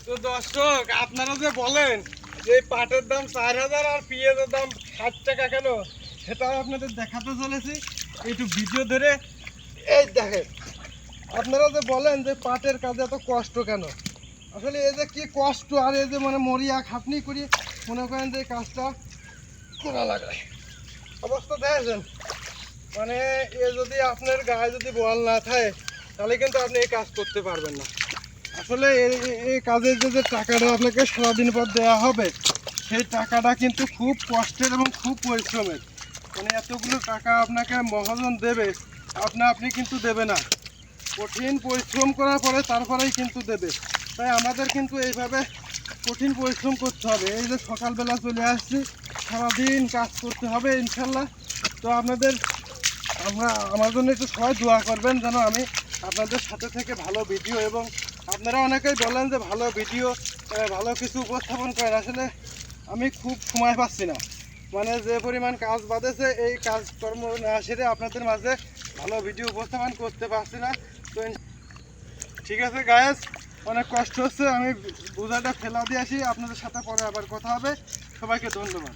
তো দর্শক, আপনারা যে বলেন যে পাটের দাম 4000 আর পেঁয়াজের দাম 60 টাকা কেন, সেটা আপনাদের দেখাতে চলেছি একটু ভিডিও ধরে। এই দেখেন, আপনারা যে বলেন যে পাটের কাজে এত কষ্ট কেন, আসলে এই যে কি কষ্ট, আর এই যে মানে মরিয়া খাটনি করি মনে করেন যে কাজটা করা লাগায় অবস্থা দেখেছেন। মানে এ যদি আপনার গায়ে যদি বল না থাকে তাহলে কিন্তু আপনি এই কাজ করতে পারবেন না। আসলে এই কাজের যে টাকাটা আপনাকে সারাদিন পর দেওয়া হবে, সেই টাকাটা কিন্তু খুব কষ্টের এবং খুব পরিশ্রমের। মানে এতগুলো টাকা আপনাকে মহাজন দেবে, আপনি কিন্তু দেবে না, কঠিন পরিশ্রম করার পরে তারপরেই কিন্তু দেবে। তাই আমাদের কিন্তু এইভাবে কঠিন পরিশ্রম করতে হবে। এই যে সকালবেলা চলে আসছি, সারাদিন কাজ করতে হবে ইনশাল্লাহ। তো আমার জন্য একটু সবাই দোয়া করবেন যেন আমি আপনাদের সাথে থেকে ভালো ভিডিও, এবং আপনারা অনেকেই বলেন যে ভালো ভিডিও, ভালো কিছু উপস্থাপন করেন। আসলে আমি খুব সময় পাচ্ছি না, মানে যে পরিমাণ কাজ বাঁধেছে, এই কাজকর্ম না সেরে আপনাদের মাঝে ভালো ভিডিও উপস্থাপন করতে পারছি না। তো ঠিক আছে গায়েস, অনেক কষ্ট হচ্ছে, আমি বোঝাটা ফেলা দিয়ে আসি। আপনাদের সাথে পরে আবার কথা হবে। সবাইকে ধন্যবাদ।